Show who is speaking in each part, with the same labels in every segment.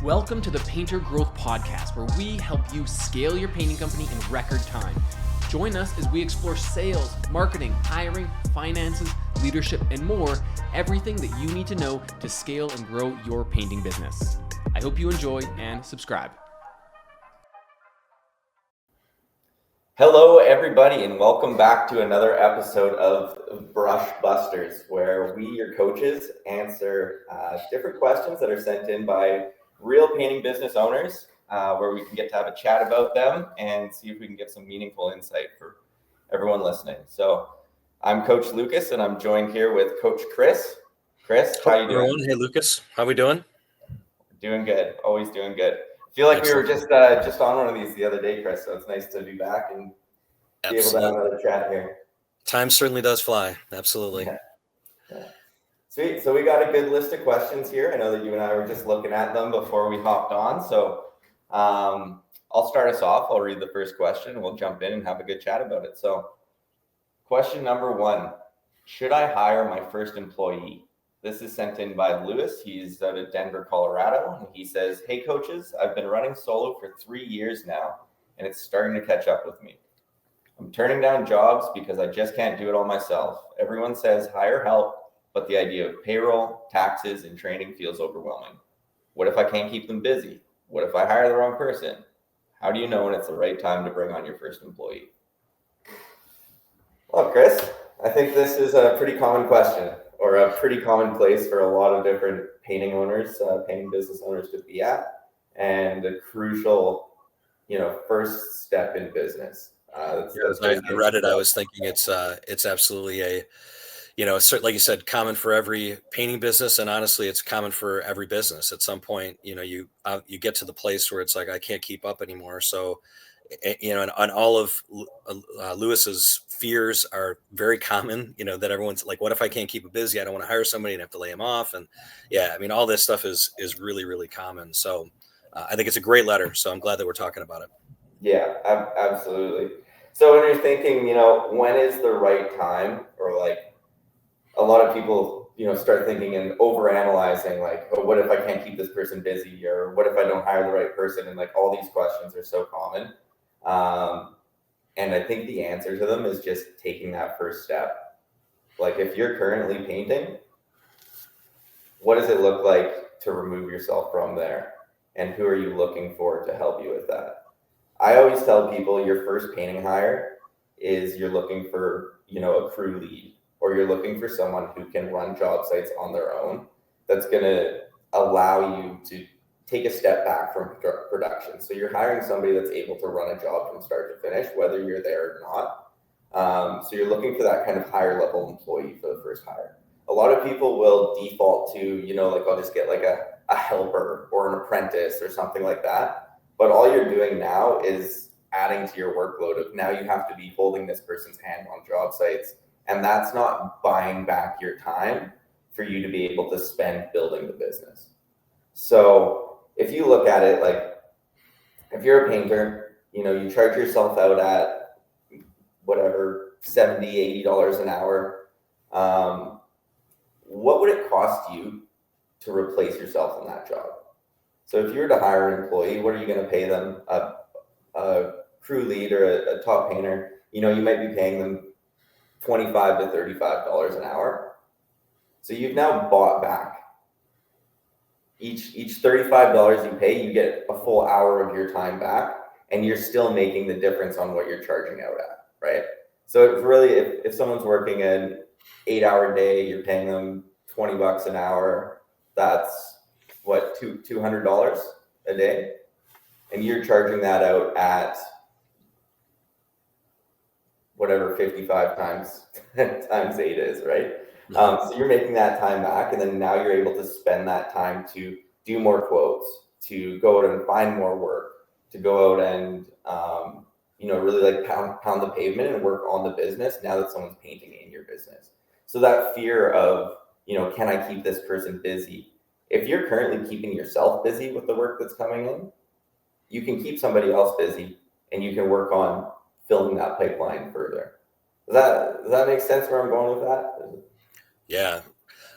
Speaker 1: Welcome to the Painter Growth Podcast, where we help you scale your painting company in record time. Join us as we explore sales, marketing, hiring, finances, leadership, and more, everything that you need to know to scale and grow your painting business. I hope you enjoy and subscribe.
Speaker 2: Hello, everybody, and welcome back to another episode of Brush Busters, where we, your coaches, answer different questions that are sent in by real painting business owners, where we can get to have a chat about them and see if we can get some meaningful insight for everyone listening. So I'm Coach Lucas, and I'm joined here with Coach Chris. Chris, how you doing?
Speaker 3: Hey, Lucas. How we doing?
Speaker 2: Doing good. Always doing good. I feel like
Speaker 3: Excellent.
Speaker 2: we were just on one of these the other day, Chris, so it's nice to be back and be able to have another chat here.
Speaker 3: Time certainly does fly. Absolutely.
Speaker 2: Yeah. Sweet. So we got a good list of questions here. I know that you and I were just looking at them before we hopped on. So I'll start us off. I'll read the first question. We'll jump in and have a good chat about it. So question number 1, should I hire my first employee? This is sent in by Lewis. He's out of Denver, Colorado. And he says, hey, coaches, I've been running solo for 3 years now, and it's starting to catch up with me. I'm turning down jobs because I just can't do it all myself. Everyone says hire help, but the idea of payroll, taxes, and training feels overwhelming. What if I can't keep them busy? What if I hire the wrong person? How do you know when it's the right time to bring on your first employee? Well, Chris, I think this is a pretty common question, or a pretty common place for a lot of different painting owners, painting business owners to be at, and a crucial, first step in business.
Speaker 3: As I read it, I was thinking it's absolutely like you said, common for every painting business, and honestly, it's common for every business. At some point, you get to the place where it's like I can't keep up anymore. So, and all of Lewis's fears are very common. That everyone's like, what if I can't keep it busy? I don't want to hire somebody and have to lay them off. And all this stuff is really, really common. So, I think it's a great letter. So I'm glad that we're talking about it.
Speaker 2: Yeah, absolutely. So when you're thinking, when is the right time, or like a lot of people, start thinking and overanalyzing, like, oh, what if I can't keep this person busy, or what if I don't hire the right person? And like all these questions are so common. And I think the answer to them is just taking that first step. Like if you're currently painting, what does it look like to remove yourself from there? And who are you looking for to help you with that? I always tell people your first painting hire is you're looking for, a crew lead, or you're looking for someone who can run job sites on their own. That's going to allow you to take a step back from production. So you're hiring somebody that's able to run a job from start to finish, whether you're there or not. So you're looking for that kind of higher level employee for the first hire. A lot of people will default to, like I'll just get like a helper or an apprentice or something like that. But all you're doing now is adding to your workload of now you have to be holding this person's hand on job sites. And that's not buying back your time for you to be able to spend building the business. So if you look at it, like if you're a painter, you charge yourself out at whatever, $70, $80 an hour. What would it cost you to replace yourself in that job? So if you were to hire an employee, what are you going to pay them? A crew lead or a top painter, you might be paying them $25 to $35 an hour. So you've now bought back each $35 you pay, you get a full hour of your time back, and you're still making the difference on what you're charging out at, right? So it's really, if someone's working an 8-hour day, you're paying them $20 an hour. That's what, $200 a day, and you're charging that out at whatever 55 times 8 is, right? So you're making that time back, and then now you're able to spend that time to do more quotes, to go out and find more work, to go out and really like pound the pavement and work on the business now that someone's painting in your business. So that fear of, can I keep this person busy? If you're currently keeping yourself busy with the work that's coming in, you can keep somebody else busy, and you can work on filling that pipeline further. Does that make sense where I'm going with that?
Speaker 3: Yeah.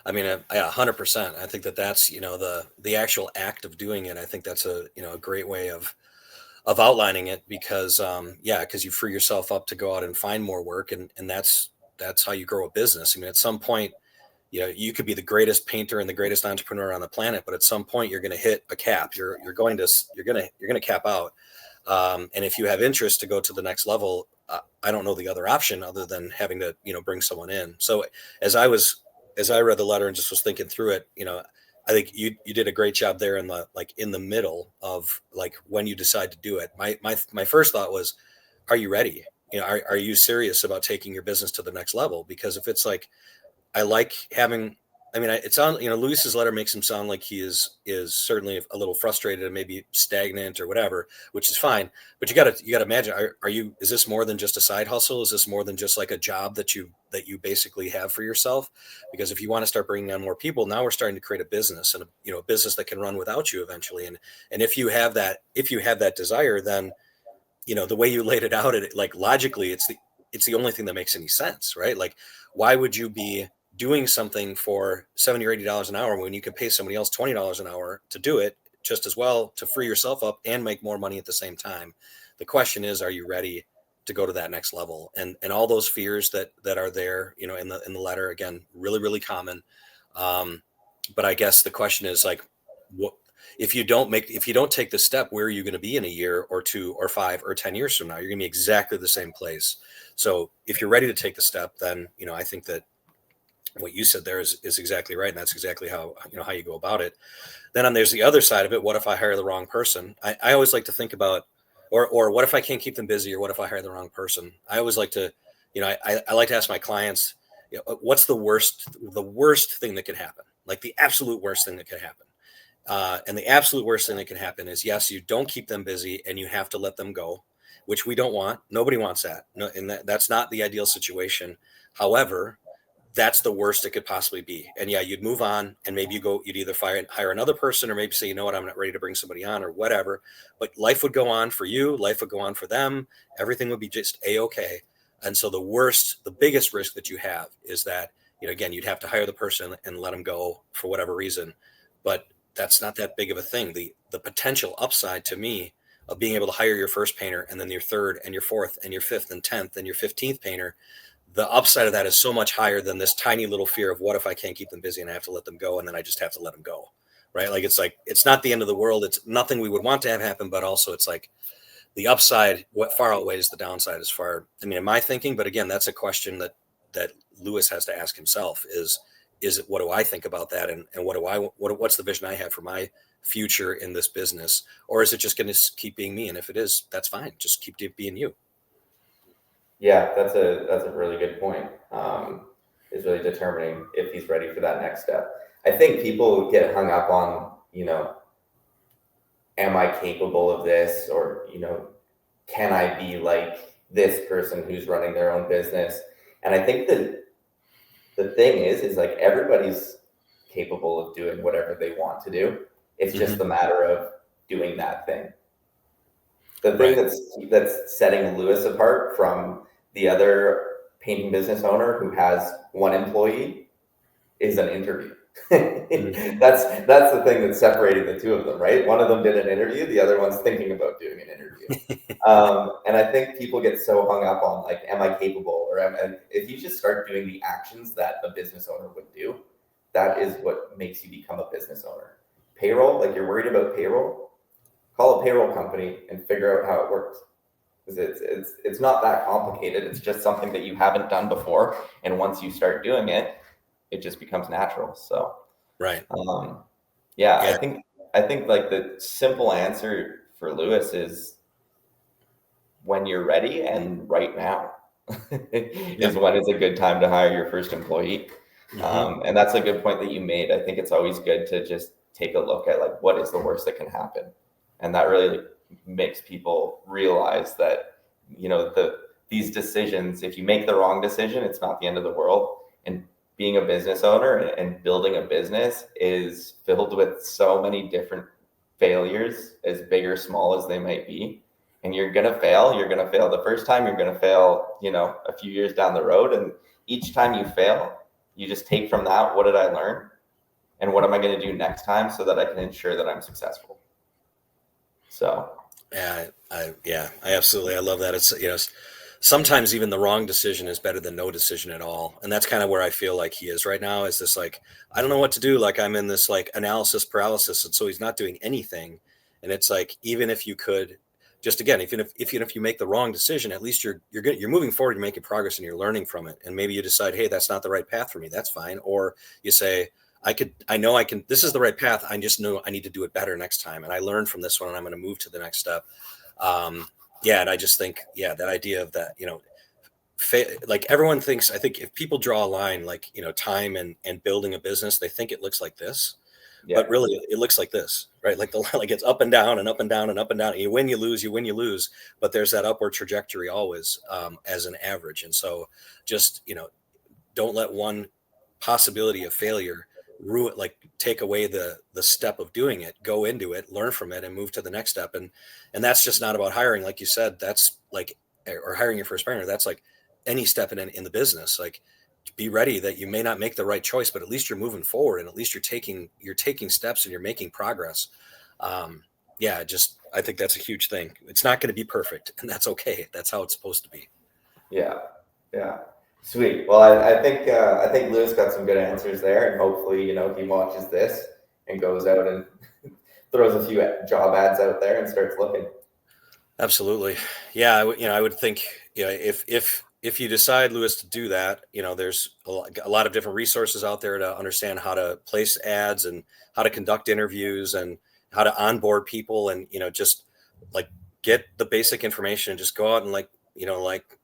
Speaker 3: I mean, yeah, 100%. I think that's, the actual act of doing it. I think that's a great way of outlining it because, because you free yourself up to go out and find more work. And that's how you grow a business. I mean, at some point, you could be the greatest painter and the greatest entrepreneur on the planet, but at some point you're going to hit a cap. You're going to cap out. And if you have interest to go to the next level, I don't know the other option other than having to, bring someone in. So as I read the letter and just was thinking through it, I think you did a great job there in the middle of like when you decide to do it. My first thought was, are you ready? Are you serious about taking your business to the next level? Because if it's like, I like having, I mean, it sounds, Luis's letter makes him sound like he is certainly a little frustrated and maybe stagnant or whatever, which is fine. But you gotta imagine, is this more than just a side hustle? Is this more than just like a job that you basically have for yourself? Because if you want to start bringing on more people, now we're starting to create a business and a business that can run without you eventually. And if you have that desire, then, the way you laid it out, like logically, it's the only thing that makes any sense, right? Like, why would you be doing something for $70 or $80 an hour when you can pay somebody else $20 an hour to do it just as well, to free yourself up and make more money at the same time? The question is, are you ready to go to that next level? And all those fears that are there, in the letter, again, really, really common. But I guess the question is like, what, if you don't take the step, where are you going to be in a year or 2 or 5 or 10 years from now? You're going to be exactly the same place. So if you're ready to take the step, then, I think that what you said there is exactly right. And that's exactly how you go about it. Then there's the other side of it. What if I hire the wrong person? I always like to think about, or what if I can't keep them busy, or what if I hire the wrong person? I always like to, I like to ask my clients, what's the worst thing that could happen? Like the absolute worst thing that could happen. And the absolute worst thing that can happen is, yes, you don't keep them busy and you have to let them go, which we don't want. Nobody wants that. No, and that's not the ideal situation. However, that's the worst it could possibly be. And yeah, you'd move on and maybe you'd either hire another person, or maybe say, I'm not ready to bring somebody on or whatever, but life would go on for you. Life would go on for them. Everything would be just A-okay. And so the biggest risk that you have is that, again, you'd have to hire the person and let them go for whatever reason. But that's not that big of a thing. The potential upside to me of being able to hire your first painter and then your third and your fourth and your fifth and 10th and your 15th painter, the upside of that is so much higher than this tiny little fear of what if I can't keep them busy and I have to let them go, and then I just have to let them go, right? Like it's not the end of the world. It's nothing we would want to have happen, but also it's like the upside what far outweighs the downside in my thinking. But again, that's a question that Luis has to ask himself is it, what do I think about that? And what's the vision I have for my future in this business? Or is it just going to keep being me? And if it is, that's fine. Just keep being you.
Speaker 2: Yeah, that's a really good point. Is really determining if he's ready for that next step. I think people get hung up on, am I capable of this? Or, can I be like this person who's running their own business? And I think that the thing is like everybody's capable of doing whatever they want to do. It's just the matter of doing that thing. The thing that's setting Luis apart from the other painting business owner who has one employee is an interview. That's the thing that's separating the two of them, right? One of them did an interview, the other one's thinking about doing an interview. And I think people get so hung up on like, am I capable? And if you just start doing the actions that a business owner would do, that is what makes you become a business owner. Payroll, like you're worried about payroll, call a payroll company and figure out how it works. It's not that complicated. It's just something that you haven't done before. And once you start doing it, it just becomes natural. So,
Speaker 3: right.
Speaker 2: I think like the simple answer for Luis is when you're ready and right now is when it's a good time to hire your first employee. And that's a good point that you made. I think it's always good to just take a look at like, what is the worst that can happen? And that really makes people realize that, these decisions, if you make the wrong decision, it's not the end of the world. And being a business owner and building a business is filled with so many different failures, as big or small as they might be. And you're going to fail. You're going to fail the first time. You're going to fail, a few years down the road. And each time you fail, you just take from that, what did I learn? And what am I going to do next time so that I can ensure that I'm successful? So.
Speaker 3: I absolutely, I love that. It's, sometimes even the wrong decision is better than no decision at all. And that's kind of where I feel like he is right now, is this like, I don't know what to do. Like I'm in this like analysis paralysis. And so he's not doing anything. And it's like, even if you could just, again, even if you make the wrong decision, at least you're moving forward, you're making progress and you're learning from it. And maybe you decide, hey, that's not the right path for me. That's fine. Or you say, I know I can, this is the right path. I just know I need to do it better next time. And I learned from this one and I'm going to move to the next step. And I just think, that idea of that, like everyone thinks, I think if people draw a line, like, time and building a business, they think it looks like this, but really it looks like this, right? Like like it's up and down and up and down and up and down. And you win, you lose, you win, you lose, but there's that upward trajectory always, as an average. And so just, don't let one possibility of failure take away the step of doing it. Go into it, learn from it, and move to the next step. And that's just not about hiring, like you said. That's like, or hiring your first partner. That's like any step in the business. Like, be ready that you may not make the right choice, but at least you're moving forward, and at least you're taking steps and you're making progress. I think that's a huge thing. It's not going to be perfect, and that's okay. That's how it's supposed to be.
Speaker 2: Yeah. Sweet. Well, I think Lewis got some good answers there, and hopefully, he watches this and goes out and throws a few job ads out there and starts looking.
Speaker 3: Absolutely. Yeah. I would think, if you decide, Lewis, to do that, there's a lot of different resources out there to understand how to place ads and how to conduct interviews and how to onboard people, and, just like get the basic information and just go out and like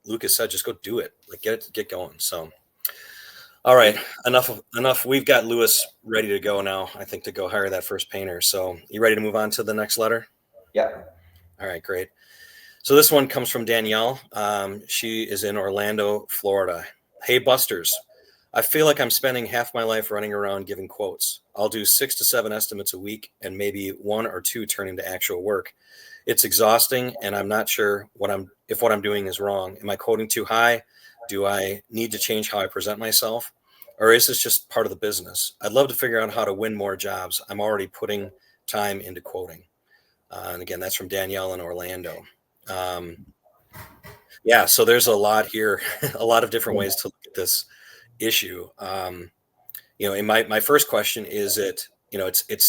Speaker 3: Lucas said, just go do it, like get going. So, all right, enough. We've got Lewis ready to go now, I think, to go hire that first painter. So you ready to move on to the next letter?
Speaker 2: Yeah.
Speaker 3: All right, great. So this one comes from Danielle. She is in Orlando, Florida. Hey, Busters. I feel like I'm spending half my life running around giving quotes. I'll do 6 to 7 estimates a week and maybe 1 or 2 turn into actual work. It's exhausting, and I'm not sure if what I'm doing is wrong. Am I quoting too high? Do I need to change how I present myself? Or is this just part of the business? I'd love to figure out how to win more jobs. I'm already putting time into quoting. And again, that's from Danielle in Orlando. So there's a lot here, a lot of different ways to look at this issue. And my first question is it's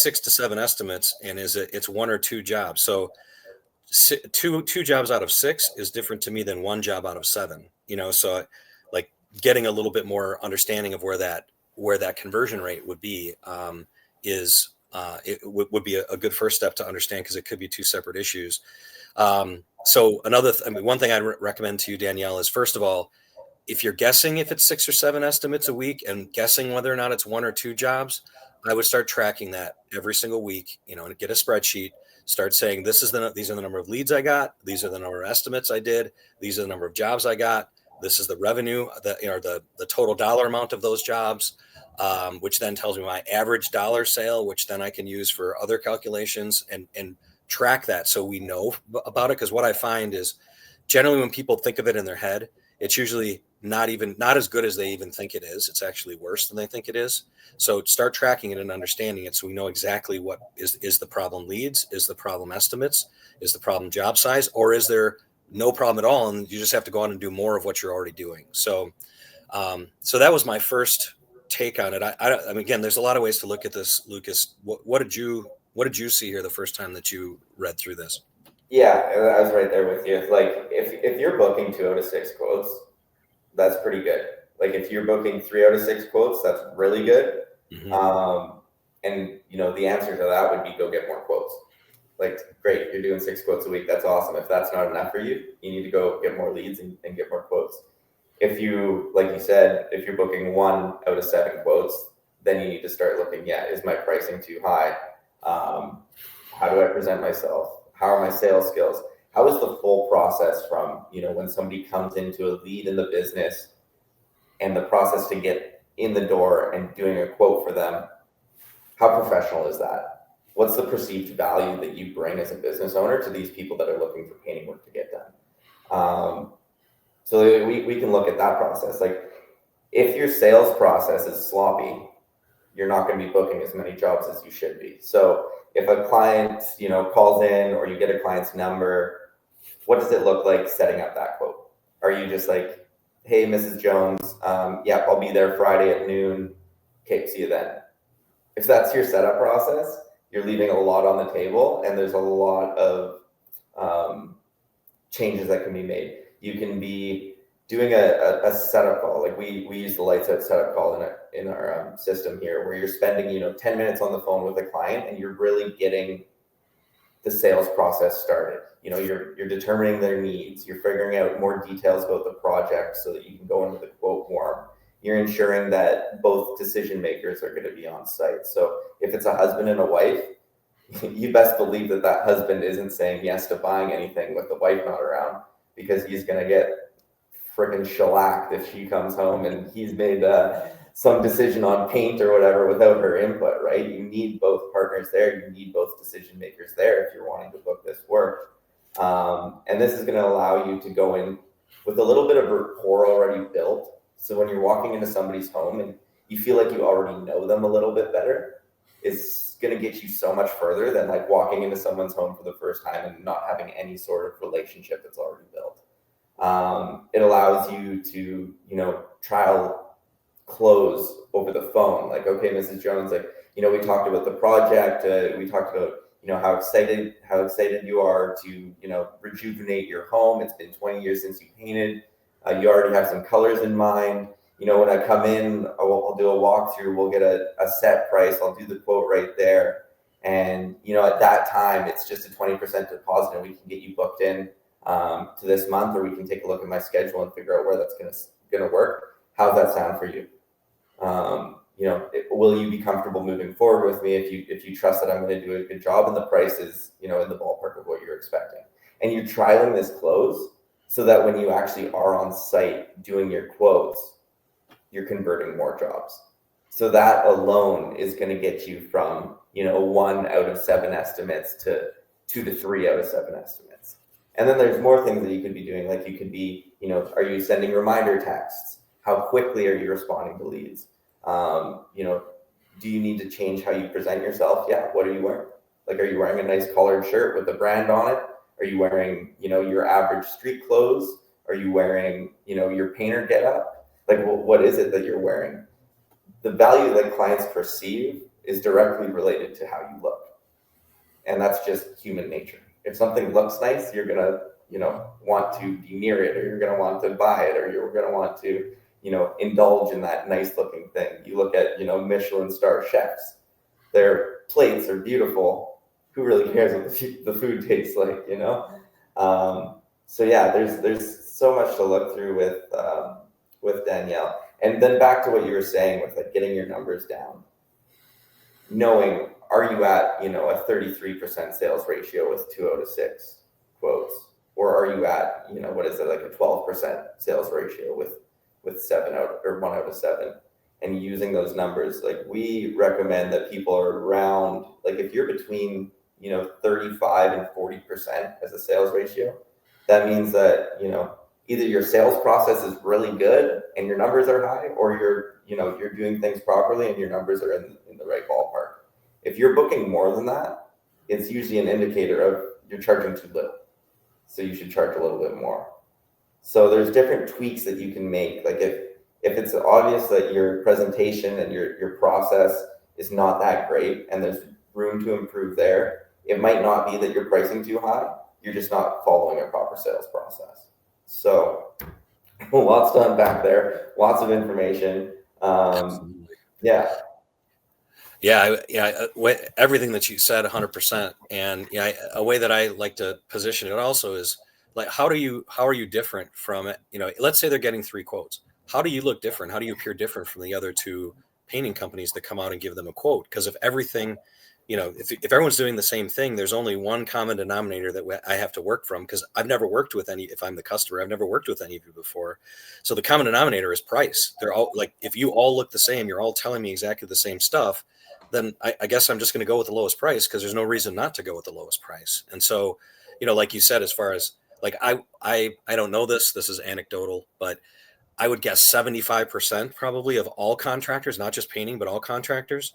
Speaker 3: 6 to 7 estimates, and it's 1 or 2 jobs. So two jobs out of 6 is different to me than 1 job out of 7, so like getting a little bit more understanding of where that conversion rate would be, would be a good first step to understand, because it could be 2 separate issues. So one thing I'd recommend to you, Danielle, is, first of all, if you're guessing if it's 6 or 7 estimates a week and guessing whether or not it's 1 or 2 jobs, I would start tracking that every single week, and get a spreadsheet, start saying, these are the number of leads I got. These are the number of estimates I did. These are the number of jobs I got. This is the revenue, the total dollar amount of those jobs, which then tells me my average dollar sale, which then I can use for other calculations, and track that so we know about it. Because what I find is, generally when people think of it in their head, it's usually not as good as they even think it is. It's actually worse than they think it is. So start tracking it and understanding it, so we know exactly what is the problem leads, is the problem estimates, is the problem job size, or is there no problem at all and you just have to go on and do more of what you're already doing. So that was my first take on it. I mean, again, there's a lot of ways to look at this, Lucas. What did you see here the first time that you read through this?
Speaker 2: Yeah, I was right there with you. Like, if you're booking 2 out of 6 quotes, that's pretty good. Like, if you're booking 3 out of 6 quotes, that's really good. Mm-hmm. And the answer to that would be go get more quotes. Like, great, you're doing 6 quotes a week. That's awesome. If that's not enough for you, you need to go get more leads and get more quotes. If you, like you said, if you're booking 1 out of 7 quotes, then you need to start looking, is my pricing too high? How do I present myself? How are my sales skills? How is the full process from, when somebody comes into a lead in the business, and the process to get in the door and doing a quote for them? How professional is that? What's the perceived value that you bring as a business owner to these people that are looking for painting work to get done? So we can look at that process. Like, if your sales process is sloppy, you're not going to be booking as many jobs as you should be. So if a client, calls in, or you get a client's number, what does it look like setting up that quote? Are you just like, hey, Mrs. Jones, yeah, I'll be there Friday at noon. Okay, see you then. If that's your setup process, you're leaving a lot on the table, and there's a lot of changes that can be made. You can be doing a setup call, like we use the lights out setup call in our system here, where you're spending 10 minutes on the phone with a client, and you're really getting the sales process started. You're determining their needs. You're figuring out more details about the project so that you can go into the quote warm. You're ensuring that both decision makers are going to be on site. So if it's a husband and a wife, you best believe that husband isn't saying yes to buying anything with the wife not around, because he's going to get freaking shellacked if she comes home and he's made some decision on paint or whatever without her input, right? You need both partners there. You need both decision makers there if you're wanting to book this work. And this is going to allow you to go in with a little bit of rapport already built. So when you're walking into somebody's home and you feel like you already know them a little bit better, it's going to get you so much further than like walking into someone's home for the first time and not having any sort of relationship that's already built. It allows you to, trial close over the phone. Like, okay, Mrs. Jones, like, we talked about the project. We talked about, how excited you are to, rejuvenate your home. It's been 20 years since you painted. You already have some colors in mind. When I come in, I'll do a walkthrough. We'll get a set price. I'll do the quote right there. And, at that time, it's just a 20% deposit, and we can get you booked in to this month, or we can take a look at my schedule and figure out where that's gonna work. How's that sound for you? Will you be comfortable moving forward with me if you trust that I'm going to do a good job and the price is, in the ballpark of what you're expecting? And you're trialing this close so that when you actually are on site doing your quotes, you're converting more jobs. So that alone is going to get you from, 1 out of 7 estimates to 2 to 3 out of 7 estimates. And then there's more things that you could be doing. Like you could be, are you sending reminder texts? How quickly are you responding to leads? Do you need to change how you present yourself? Yeah. What are you wearing? Like, are you wearing a nice collared shirt with a brand on it? Are you wearing, your average street clothes? Are you wearing, your painter get up? Like, what is it that you're wearing? The value that clients perceive is directly related to how you look. And that's just human nature. If something looks nice, you're going to, want to be near it, or you're going to want to buy it, or you're going to want to, indulge in that nice looking thing. You look at, Michelin star chefs, their plates are beautiful. Who really cares what the food tastes like, So yeah, there's so much to look through with Danielle. And then back to what you were saying with like getting your numbers down, knowing, are you at, a 33% sales ratio with 2 out of 6 quotes? Or are you at, what is it, like a 12% sales ratio with 7 out or 1 out of 7? And using those numbers, like we recommend that people are around, like if you're between, 35 and 40% as a sales ratio, that means that, either your sales process is really good and your numbers are high, or you're doing things properly and your numbers are in the right ballpark. If you're booking more than that, it's usually an indicator of you're charging too little. So you should charge a little bit more. So there's different tweaks that you can make. Like if it's obvious that your presentation and your process is not that great and there's room to improve there, it might not be that you're pricing too high. You're just not following a proper sales process. So lots to unpack there, lots of information. Yeah.
Speaker 3: Everything that you said, 100%. And a way that I like to position it also is like, how are you different from it? Let's say they're getting 3 quotes. How do you look different? How do you appear different from the other 2 painting companies that come out and give them a quote? Because if everything, if everyone's doing the same thing, there's only one common denominator that I have to work from, because I've never worked with if I'm the customer, I've never worked with any of you before. So the common denominator is price. They're all like, if you all look the same, you're all telling me exactly the same stuff, then I guess I'm just going to go with the lowest price, because there's no reason not to go with the lowest price. And so, like you said, as far as like, I don't know this is anecdotal, but I would guess 75% probably of all contractors, not just painting, but all contractors,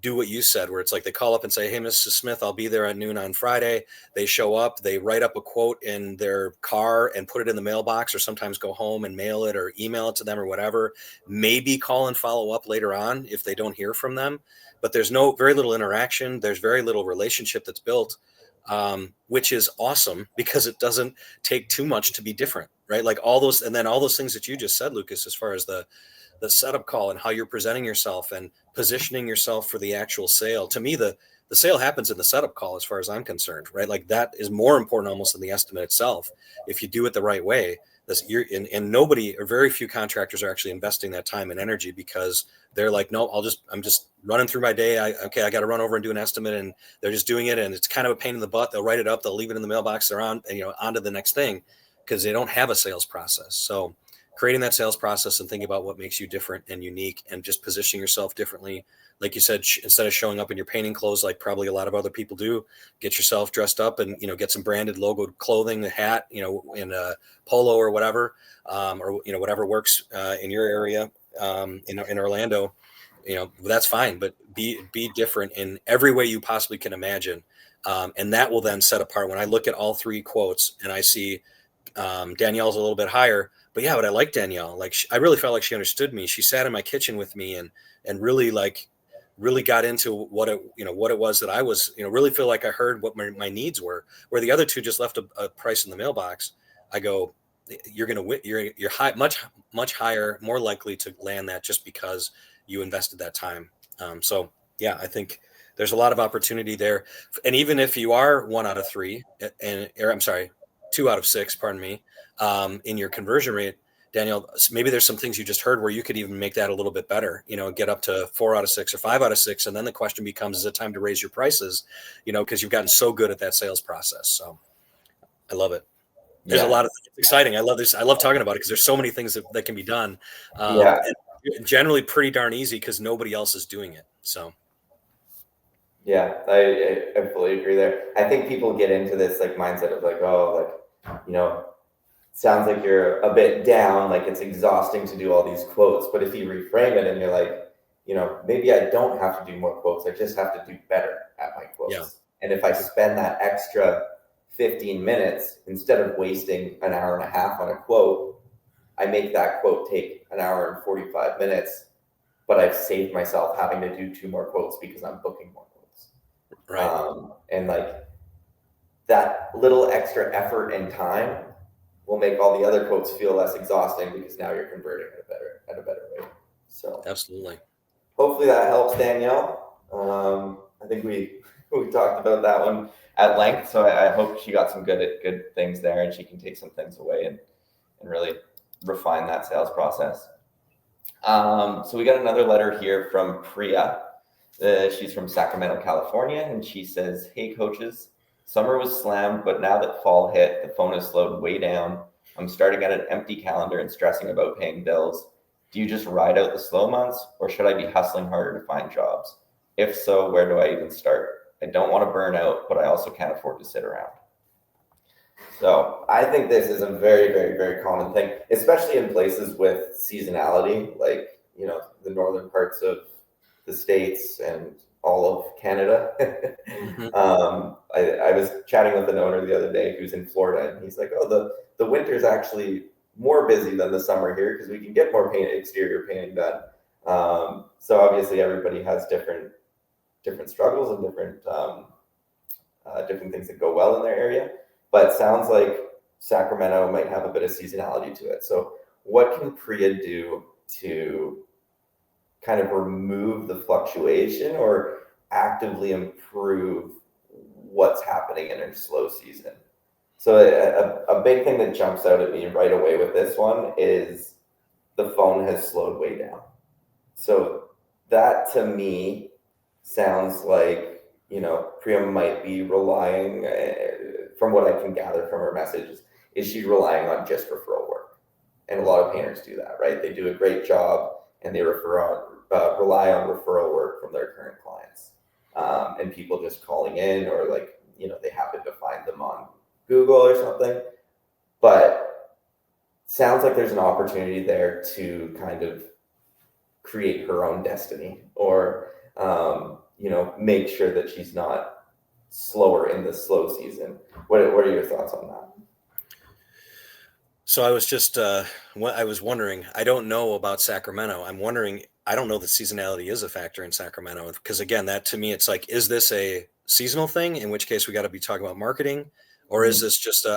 Speaker 3: do what you said, where it's like they call up and say, "Hey, Mrs. Smith, I'll be there at noon on Friday." They show up, they write up a quote in their car and put it in the mailbox, or sometimes go home and mail it or email it to them or whatever. Maybe call and follow up later on if they don't hear from them. But there's very little interaction. There's very little relationship that's built, which is awesome because it doesn't take too much to be different, right? Like all those, and then all those things that you just said, Lucas, as far as the setup call and how you're presenting yourself and positioning yourself for the actual sale. To me, the sale happens in the setup call, as far as I'm concerned, right? Like that is more important almost than the estimate itself. If you do it the right way, and nobody or very few contractors are actually investing that time and energy because they're like, no, I'm just running through my day. I got to run over and do an estimate, and they're just doing it. And it's kind of a pain in the butt. They'll write it up. They'll leave it in the mailbox. They're on to the next thing because they don't have a sales process. So creating that sales process and thinking about what makes you different and unique and just positioning yourself differently. Like you said, instead of showing up in your painting clothes, like probably a lot of other people do, get yourself dressed up and, get some branded logoed clothing, a hat, in a polo or whatever, or, whatever works in your area, in Orlando, that's fine, but be different in every way you possibly can imagine. And that will then set apart. When I look at all three quotes and I see Danielle's a little bit higher, but I like Danielle. Like I really felt like she understood me. She sat in my kitchen with me and really got into what it was that I was, really feel like I heard what my needs were, where the other two just left a price in the mailbox. I go, you're going to win. You're high, much higher, more likely to land that just because you invested that time. So yeah, I think there's a lot of opportunity there. And even if you are 1 out of 3 or I'm sorry, 2 out of 6, pardon me, in your conversion rate, Daniel, maybe there's some things you just heard where you could even make that a little bit better, get up to 4 out of 6 or 5 out of 6. And then the question becomes, is it time to raise your prices? Because you've gotten so good at that sales process. So I love it. There's a lot of, it's exciting. I love this. I love talking about it because there's so many things that can be done. And generally pretty darn easy because nobody else is doing it. So.
Speaker 2: Yeah, I fully agree there. I think people get into this like mindset of like, oh, like, sounds like you're a bit down, like it's exhausting to do all these quotes. But if you reframe it and you're like, maybe I don't have to do more quotes. I just have to do better at my quotes.
Speaker 3: Yeah.
Speaker 2: And if I spend that extra 15 minutes, instead of wasting an hour and a half on a quote, I make that quote take an hour and 45 minutes, but I've saved myself having to do 2 more quotes because I'm booking more quotes.
Speaker 3: Right.
Speaker 2: And like that little extra effort and time will make all the other quotes feel less exhausting because now you're converting at a better rate. So
Speaker 3: absolutely.
Speaker 2: Hopefully that helps, Danielle. I think we talked about that one at length, so I hope she got some good things there and she can take some things away and really refine that sales process. So we got another letter here from Priya. She's from Sacramento, California, and she says, "Hey coaches, summer was slammed, but now that fall hit, the phone has slowed way down. I'm starting at an empty calendar and stressing about paying bills. Do you just ride out the slow months, or should I be hustling harder to find jobs? If so, where do I even start? I don't want to burn out, but I also can't afford to sit around." So I think this is a very, very, very common thing, especially in places with seasonality, like, the northern parts of the States and all of Canada.
Speaker 3: Mm-hmm.
Speaker 2: I was chatting with an owner the other day who's in Florida, and he's like, oh, the winter's actually more busy than the summer here because we can get more exterior painting done. So obviously everybody has different struggles and different things that go well in their area, but sounds like Sacramento might have a bit of seasonality to it. So what can Priya do to kind of remove the fluctuation or actively improve what's happening in her slow season? So a big thing that jumps out at me right away with this one is the phone has slowed way down. So that to me sounds like, Priya might be relying, from what I can gather from her messages, is she relying on just referral work? And a lot of painters do that, right? They do a great job and they rely on referral work from their current clients, and people just calling in, or they happen to find them on Google or something. But sounds like there's an opportunity there to kind of create her own destiny, or make sure that she's not slower in the slow season. What are your thoughts on that?
Speaker 3: So I was just, I was wondering, I don't know about Sacramento. I'm wondering, I don't know that seasonality is a factor in Sacramento. Because again, that to me, it's like, is this a seasonal thing? In which case we got to be talking about marketing, or is this just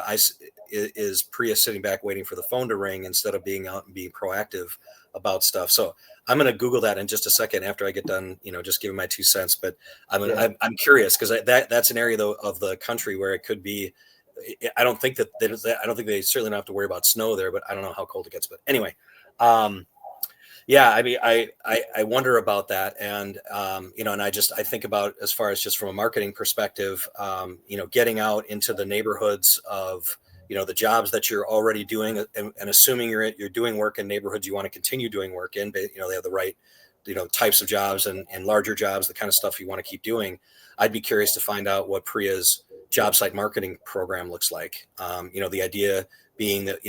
Speaker 3: is Priya sitting back waiting for the phone to ring instead of being out and being proactive about stuff? So I'm going to Google that in just a second after I get done, just giving my 2 cents. But I'm curious, because that's an area though of the country where it could be. I don't think I don't think they certainly don't have to worry about snow there, but I don't know how cold it gets. But anyway, yeah, I mean, I wonder about that, and and I think about, as far as just from a marketing perspective, getting out into the neighborhoods of the jobs that you're already doing, and assuming you're doing work in neighborhoods you want to continue doing work in, but they have the right types of jobs and larger jobs, the kind of stuff you want to keep doing. I'd be curious to find out what Priya's job site marketing program looks like. The idea being that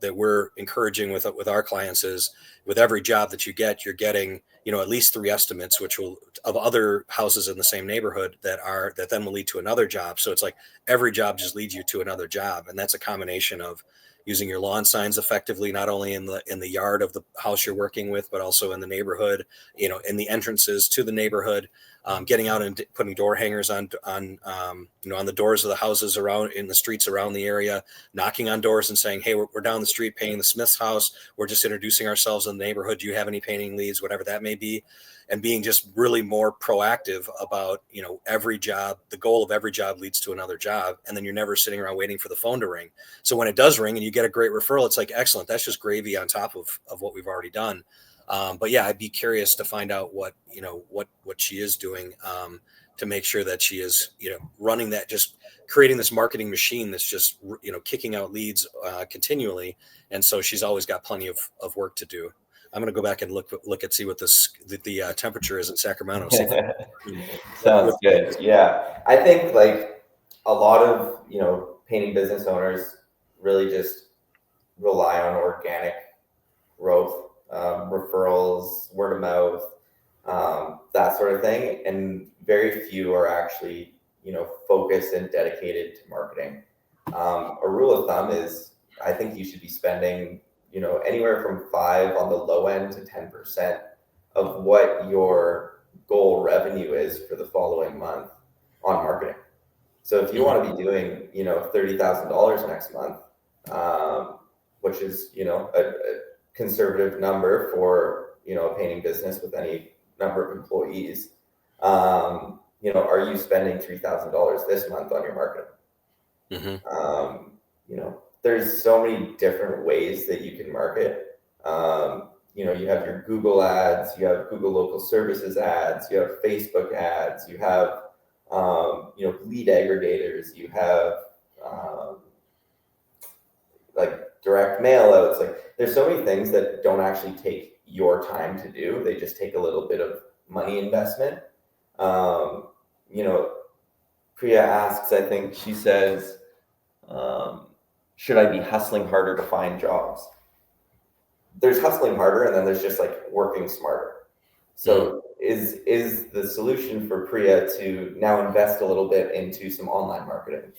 Speaker 3: that we're encouraging with our clients is, with every job that you get, you're getting at least 3 estimates, which will of other houses in the same neighborhood that then will lead to another job. So it's like every job just leads you to another job, and that's a combination of using your lawn signs effectively, not only in the yard of the house you're working with, but also in the neighborhood, in the entrances to the neighborhood, getting out and putting door hangers on the doors of the houses around in the streets around the area, knocking on doors and saying, hey, we're down the street painting the Smith's house. We're just introducing ourselves in the neighborhood. Do you have any painting leads, whatever that may be? And being just really more proactive about, every job. The goal of every job leads to another job. And then you're never sitting around waiting for the phone to ring. So when it does ring and you get a great referral, it's like, excellent. That's just gravy on top of what we've already done. But yeah, I'd be curious to find out what she is doing to make sure that she is, running that, just creating this marketing machine that's just, kicking out leads continually. And so she's always got plenty of work to do. I'm going to go back and look at see what the temperature is in Sacramento.
Speaker 2: Sounds good. Yeah, I think like a lot of painting business owners really just rely on organic growth, referrals, word of mouth, that sort of thing, and very few are actually focused and dedicated to marketing. A rule of thumb is, I think you should be spending anywhere from 5 on the low end to 10% of what your goal revenue is for the following month on marketing. So if you want to be doing $30,000 next month, which is a conservative number for a painting business with any number of employees, are you spending $3,000 this month on your marketing? There's so many different ways that you can market. You have your Google ads, you have Google local services ads, you have Facebook ads, you have lead aggregators, you have like direct mail outs. Like, there's so many things that don't actually take your time to do. They just take a little bit of money investment. Priya asks, I think she says, should I be hustling harder to find jobs? There's hustling harder, and then there's just like working smarter. So is the solution for Priya to now invest a little bit into some online marketing?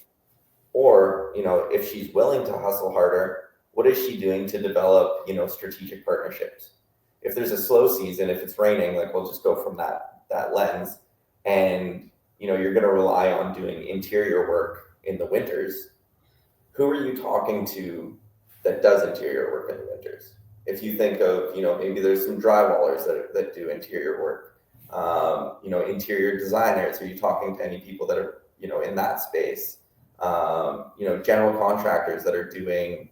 Speaker 2: Or, if she's willing to hustle harder, what is she doing to develop, strategic partnerships? If there's a slow season, if it's raining, like, we'll just go from that lens, and, you're going to rely on doing interior work in the winters. Who are you talking to that does interior work in the winters? If you think of, maybe there's some drywallers that do interior work, interior designers. Are you talking to any people that are, in that space? General contractors that are doing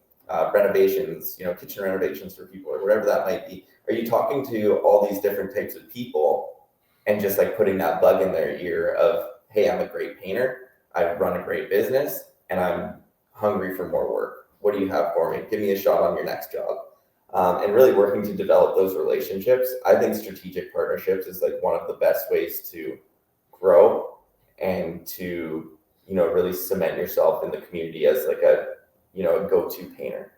Speaker 2: renovations, kitchen renovations for people, or whatever that might be. Are you talking to all these different types of people and just like putting that bug in their ear of, hey, I'm a great painter, I run a great business, and I'm hungry for more work. What do you have for me? Give me a shot on your next job. And really working to develop those relationships. I think strategic partnerships is like one of the best ways to grow and to really cement yourself in the community as like a go-to painter.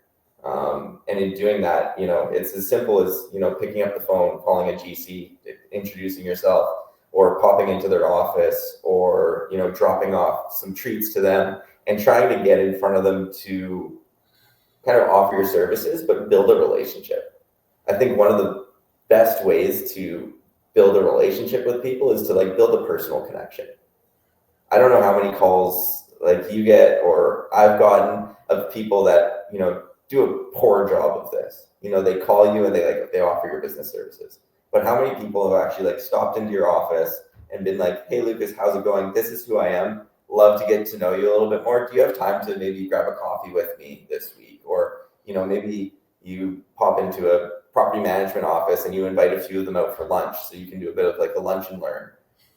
Speaker 2: And in doing that, it's as simple as, picking up the phone, calling a GC, introducing yourself, or popping into their office, or, dropping off some treats to them and trying to get in front of them to kind of offer your services, but build a relationship. I think one of the best ways to build a relationship with people is to build a personal connection. I don't know how many calls you get or I've gotten of people that, do a poor job of this. They call you and they offer your business services. But how many people have actually stopped into your office and been like, "Hey Lucas, how's it going? This is who I am. Love to get to know you a little bit more. Do you have time to maybe grab a coffee with me this week?" Or, maybe you pop into a property management office and you invite a few of them out for lunch so you can do a bit of a lunch and learn.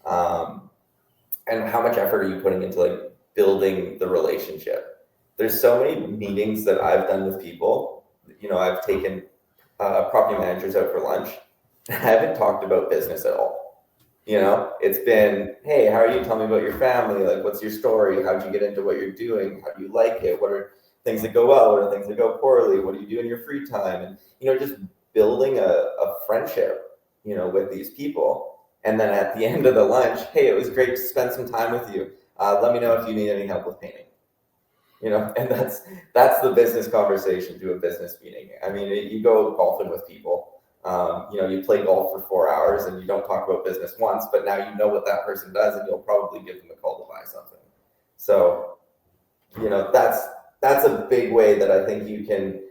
Speaker 2: And how much effort are you putting into building the relationship? There's so many meetings that I've done with people. I've taken property managers out for lunch. I haven't talked about business at all. It's been, "Hey, how are you? Tell me about your family. What's your story? How'd you get into what you're doing? How do you like it? What are things that go well? What are things that go poorly? What do you do in your free time?" And, just building a friendship, with these people. And then at the end of the lunch, "Hey, it was great to spend some time with you. Let me know if you need any help with painting." And that's the business conversation to a business meeting. I mean, you go golfing with people, you play golf for 4 hours and you don't talk about business once, but now you know what that person does and you'll probably give them a call to buy something. So, that's a big way that I think you can,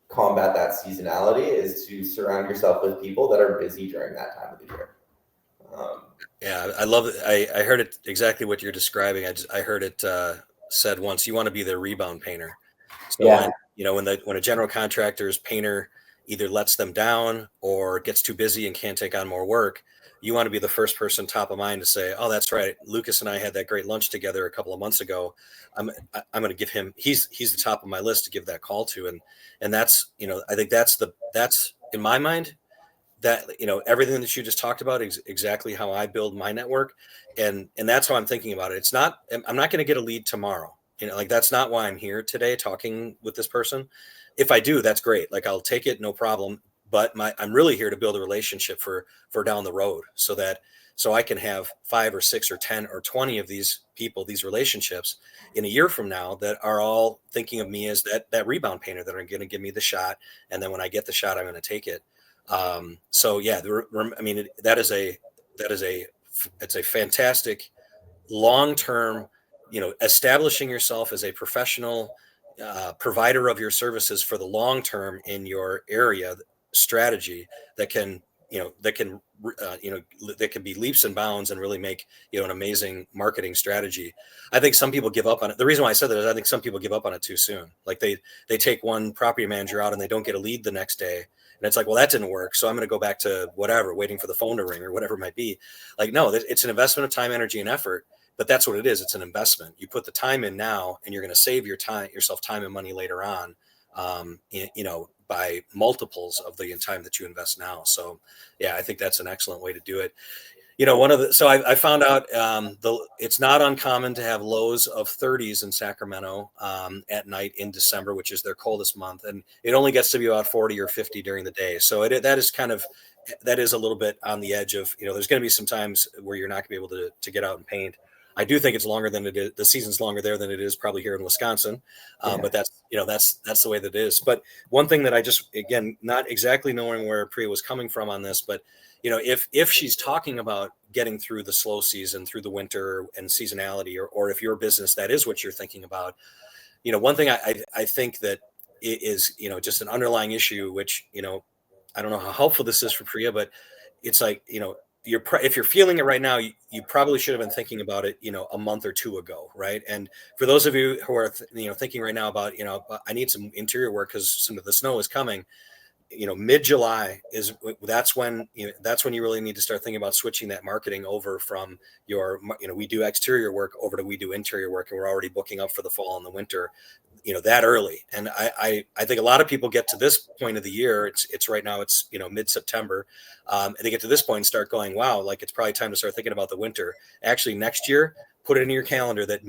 Speaker 2: combat that seasonality, is to surround yourself with people that are busy during that time of the year.
Speaker 3: Yeah, I love it. I heard it exactly what you're describing. I heard it said once, you want to be the rebound painter. So
Speaker 2: Yeah.
Speaker 3: when a general contractor's painter either lets them down or gets too busy and can't take on more work, you want to be the first person top of mind to say, "Oh, that's right. Lucas and I had that great lunch together a couple of months ago. I'm going to give him, he's the top of my list to give that call to." And that's, I think that's in my mind, that, everything that you just talked about is exactly how I build my network. And that's how I'm thinking about it. I'm not going to get a lead tomorrow. That's not why I'm here today talking with this person. If I do, that's great. I'll take it, no problem. But I'm really here to build a relationship for down the road, so I can have 5 or 6 or 10 or 20 of these people, these relationships in a year from now, that are all thinking of me as that rebound painter that are going to give me the shot. And then when I get the shot, I'm going to take it. So yeah, I mean, it's a fantastic long-term, establishing yourself as a professional provider of your services for the long term in your area strategy that can that can be leaps and bounds and really make an amazing marketing strategy. I think some people give up on it. The reason why I said that is I think some people give up on it too soon. They take one property manager out and they don't get a lead the next day. And it's like, well, that didn't work, so I'm going to go back to whatever, waiting for the phone to ring or whatever it might be. No, it's an investment of time, energy, and effort. But that's what it is. It's an investment. You put the time in now, and you're going to save yourself time and money later on. By multiples of the time that you invest now. So, yeah, I think that's an excellent way to do it. I found out it's not uncommon to have lows of 30s in Sacramento at night in December, which is their coldest month, and it only gets to be about 40 or 50 during the day. So that is a little bit on the edge of, there's going to be some times where you're not going to be able to get out and paint. I do think it's longer than it is. The season's longer there than it is probably here in Wisconsin. But that's the way that it is. But one thing that I just, again, not exactly knowing where Priya was coming from on this, but if she's talking about getting through the slow season, through the winter and seasonality, or if your business, that is what you're thinking about, one thing I think that is, just an underlying issue, which, I don't know how helpful this is for Priya, but it's like, if you're feeling it right now, you probably should have been thinking about it, a month or two ago. Right. And for those of you who are, thinking right now about, I need some interior work because some of the snow is coming, mid-July that's when you really need to start thinking about switching that marketing over from we do exterior work over to we do interior work, and we're already booking up for the fall and the winter, that early. And I think a lot of people get to this point of the year. It's right now, it's, mid-September. And they get to this point and start going, wow, it's probably time to start thinking about the winter. Actually, next year, put it in your calendar that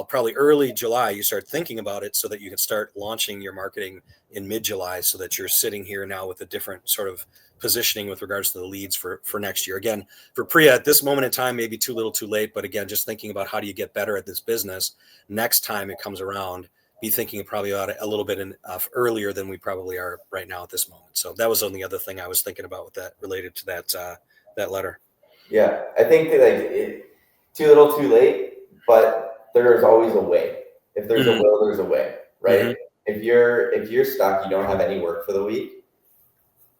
Speaker 3: probably early July, you start thinking about it so that you can start launching your marketing in mid-July, so that you're sitting here now with a different sort of positioning with regards to the leads for next year. Again, for Priya at this moment in time, maybe too little too late, but again, just thinking about how do you get better at this business next time it comes around, be thinking probably about it a little bit earlier than we probably are right now at this moment. So that was the only other thing I was thinking about with that, related to that letter.
Speaker 2: Yeah, I think that too little, too late, but there's always a way. If there's a will, there's a way, right? If you're stuck, you don't have any work for the week.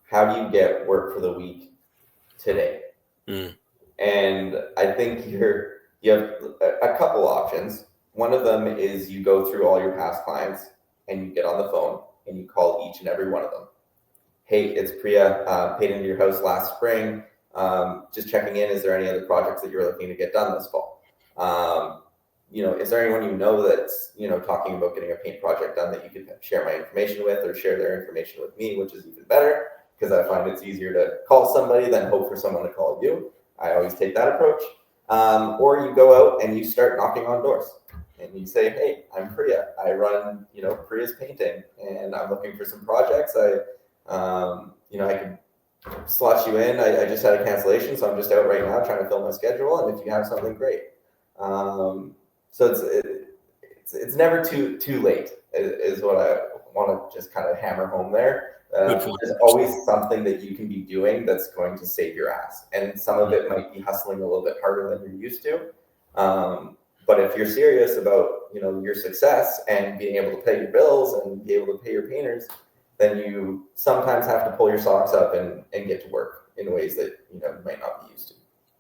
Speaker 2: How do you get work for the week today? And I think you have a couple options. One of them is you go through all your past clients and you get on the phone and you call each and every one of them. Hey, it's Priya, paid into your house last spring. Just checking in. Is there any other projects that you're looking to get done this fall? Is there anyone that's talking about getting a paint project done that you could share my information with, or share their information with me, which is even better, because I find it's easier to call somebody than hope for someone to call you. I always take that approach. Or you go out and you start knocking on doors and you say, hey, I'm Priya. I run, Priya's Painting, and I'm looking for some projects. I can slot you in. I just had a cancellation, so I'm just out right now trying to fill my schedule. And if you have something, great. So it's never too late is what I want to just kind of hammer home there. There's always something that you can be doing that's going to save your ass, and some of it might be hustling a little bit harder than you're used to. But if you're serious about your success and being able to pay your bills and be able to pay your painters, then you sometimes have to pull your socks up and get to work in ways that you might not be used to.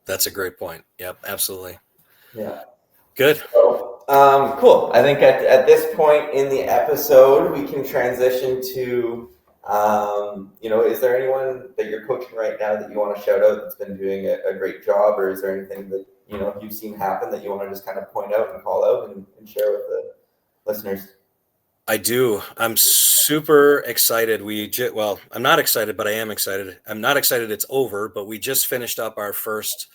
Speaker 3: That's a great point. Yep, absolutely.
Speaker 2: Yeah.
Speaker 3: Good.
Speaker 2: So, cool. I think at this point in the episode, we can transition to, is there anyone that you're coaching right now that you want to shout out that's been doing a great job, or is there anything that you've seen happen that you want to just kind of point out and call out and share with the listeners?
Speaker 3: I do. I'm super excited. I'm not excited, but I am excited. I'm not excited it's over, but we just finished up our first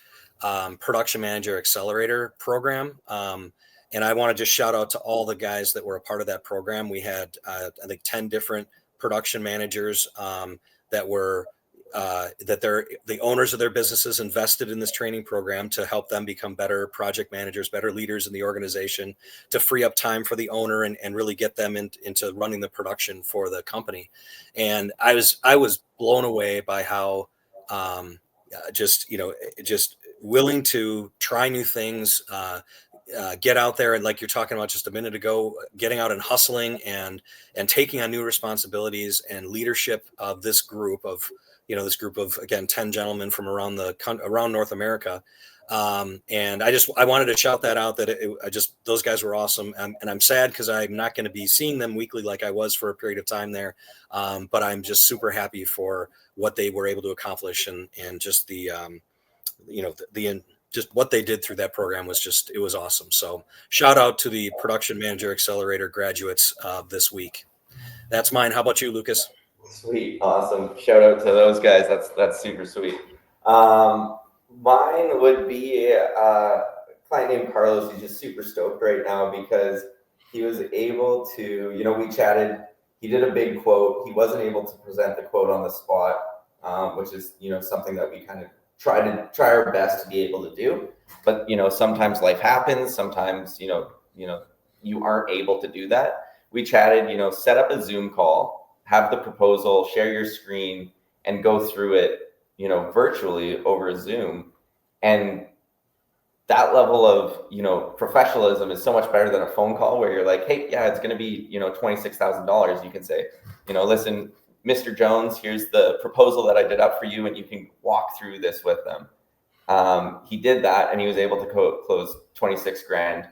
Speaker 3: production manager accelerator program. And I want to just shout out to all the guys that were a part of that program. We had, I think, 10 different production managers that were the owners of their businesses invested in this training program to help them become better project managers, better leaders in the organization, to free up time for the owner and really get them into running the production for the company. And I was blown away by how just willing to try new things, get out there, and like you're talking about just a minute ago, getting out and hustling and taking on new responsibilities and leadership of this group of again 10 gentlemen from around North America. And I wanted to shout that out, that those guys were awesome. And I'm sad because I'm not going to be seeing them weekly like I was for a period of time there. But I'm just super happy for what they were able to accomplish, and just just what they did through that program it was awesome. So shout out to the Production Manager Accelerator graduates this week. That's mine. How about you, Lucas?
Speaker 2: Sweet. Awesome. Shout out to those guys. That's super sweet. Mine would be a client named Carlos. He's just super stoked right now because he was able to, we chatted. He did a big quote. He wasn't able to present the quote on the spot, which is, something that we kind of try our best to be able to do. But, sometimes life happens. Sometimes, you aren't able to do that. We chatted, set up a Zoom call, have the proposal, share your screen, and go through it, virtually over Zoom. And that level of, professionalism is so much better than a phone call where you're like, hey, yeah, it's going to be, $26,000. You can say, listen, Mr. Jones, here's the proposal that I did up for you, and you can walk through this with them. He did that, and he was able to close 26 grand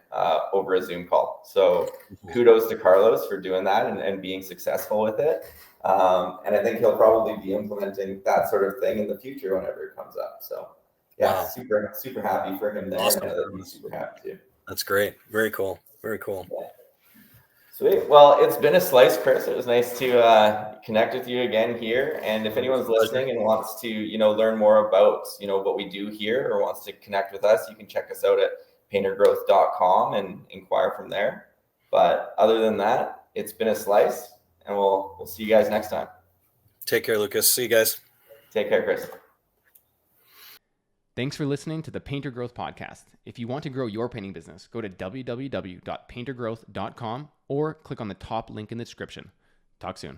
Speaker 2: over a Zoom call. So kudos to Carlos for doing that and being successful with it. And I think he'll probably be implementing that sort of thing in the future whenever it comes up. So yeah, wow. super happy for him there.
Speaker 3: Awesome.
Speaker 2: And he's super happy too.
Speaker 3: That's great. Very cool. Very cool.
Speaker 2: Yeah. Sweet. Well, it's been a slice, Chris. It was nice to connect with you again here. And if anyone's listening and wants to, learn more about, what we do here, or wants to connect with us, you can check us out at paintergrowth.com and inquire from there. But other than that, it's been a slice, and we'll see you guys next time.
Speaker 3: Take care, Lucas. See you guys.
Speaker 2: Take care, Chris.
Speaker 1: Thanks for listening to the Painter Growth Podcast. If you want to grow your painting business, go to www.paintergrowth.com or click on the top link in the description. Talk soon.